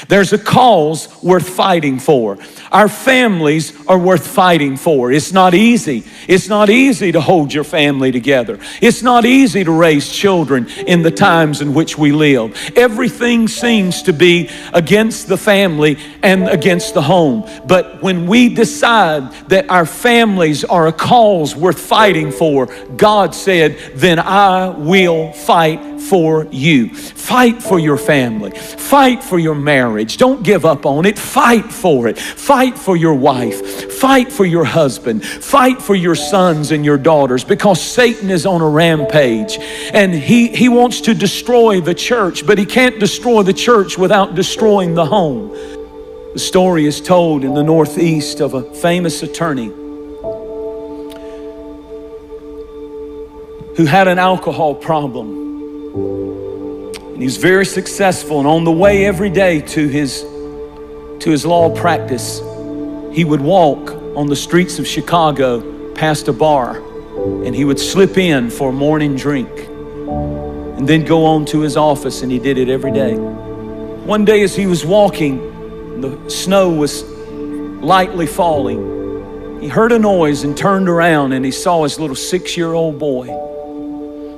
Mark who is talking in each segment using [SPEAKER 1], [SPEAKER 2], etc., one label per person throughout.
[SPEAKER 1] There's a cause worth fighting for. Our families are worth fighting for. It's not easy. It's not easy to hold your family together. It's not easy to raise children in the times in which we live. Everything seems to be against the family and against the home. But when we decide that our families are a cause worth fighting for, God said, then I will fight for you. Fight for your family. Fight for your marriage. Don't give up on it. Fight for it. Fight for your wife. Fight for your husband. Fight for your sons and your daughters, because Satan is on a rampage and he wants to destroy the church, but he can't destroy the church without destroying the home. The story is told in the Northeast of a famous attorney who had an alcohol problem. And he's very successful, and on the way every day to his law practice, he would walk on the streets of Chicago past a bar, and he would slip in for a morning drink and then go on to his office, and he did it every day. One day as he was walking, the snow was lightly falling. He heard a noise and turned around, and he saw his little 6-year-old boy.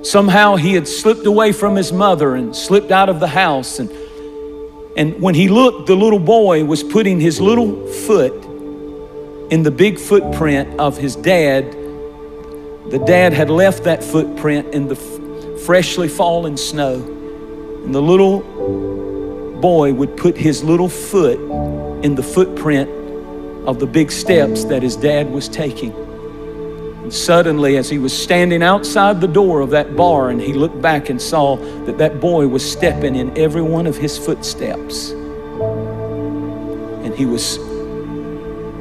[SPEAKER 1] Somehow he had slipped away from his mother and slipped out of the house. And when he looked, the little boy was putting his little foot in the big footprint of his dad. The dad had left that footprint in the freshly fallen snow. And the little boy would put his little foot in the footprint of the big steps that his dad was taking. And suddenly, as he was standing outside the door of that bar, and he looked back and saw that that boy was stepping in every one of his footsteps. And he was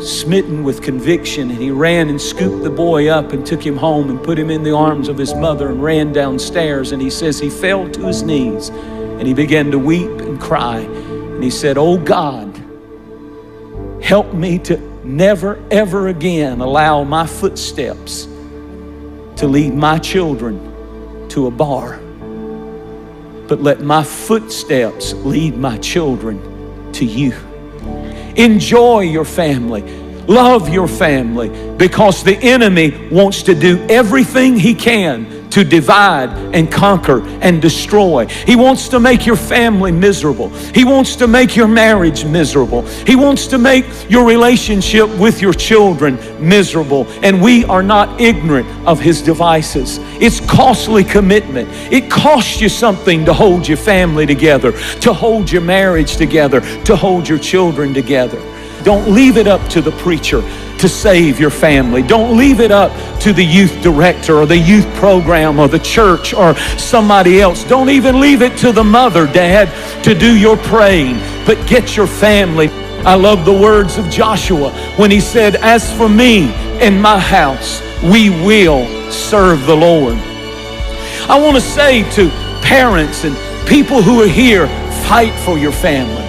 [SPEAKER 1] smitten with conviction, and he ran and scooped the boy up and took him home and put him in the arms of his mother and ran downstairs. And he says he fell to his knees and he began to weep and cry. And he said, "Oh God, help me to never ever again allow my footsteps to lead my children to a bar, but let my footsteps lead my children to you." Enjoy your family. Love your family, because the enemy wants to do everything he can to divide and conquer and destroy. He wants to make your family miserable. He wants to make your marriage miserable. He wants to make your relationship with your children miserable. And we are not ignorant of his devices. It's costly commitment. It costs you something to hold your family together, to hold your marriage together, to hold your children together. Don't leave it up to the preacher to save your family. Don't leave it up to the youth director or the youth program or the church or somebody else. Don't even leave it to the mother, dad, to do your praying, but get your family. I love the words of Joshua when he said, "As for me and my house, we will serve the Lord." I want to say to parents and people who are here, fight for your family.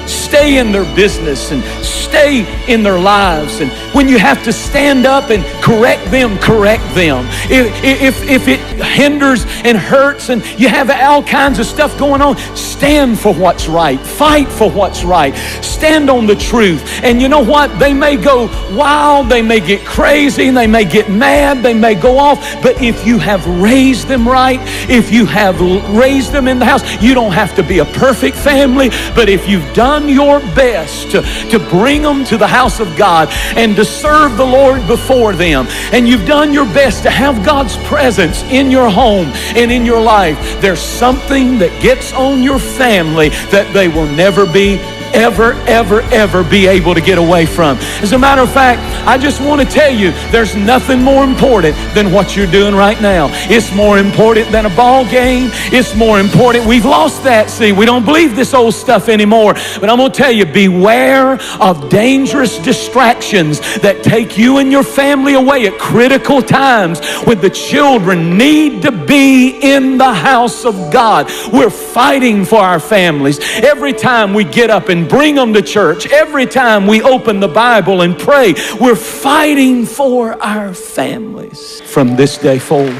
[SPEAKER 1] Stay in their business and stay in their lives. And when you have to stand up and correct them, correct them. If it hinders and hurts and you have all kinds of stuff going on, stand for what's right. Fight for what's right. Stand on the truth. And you know what? They may go wild, they may get crazy, they may get mad, they may go off. But if you have raised them right, if you have raised them in the house, you don't have to be a perfect family. But if you've done your best to bring them to the house of God and to serve the Lord before them, and you've done your best to have God's presence in your home and in your life, there's something that gets on your family that they will never be ever be able to get away from. As a matter of fact, I just want to tell you, there's nothing more important than what you're doing right now. It's more important than a ball game. It's more important. We've lost that. See, we don't believe this old stuff anymore. But I'm going to tell you, beware of dangerous distractions that take you and your family away at critical times when the children need to be in the house of God. We're fighting for our families. Every time we get up and bring them to church, every time we open the Bible and pray, we're fighting for our families from this day forward.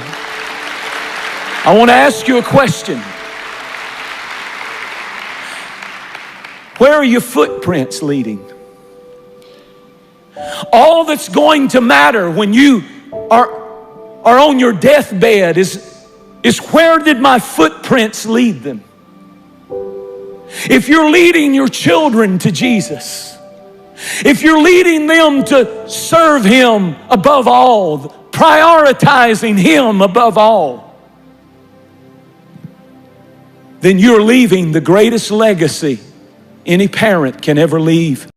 [SPEAKER 1] I want to ask you a question. Where are your footprints leading? All that's going to matter when you are on your deathbed is where did my footprints lead them? If you're leading your children to Jesus, if you're leading them to serve Him above all, prioritizing Him above all, then you're leaving the greatest legacy any parent can ever leave.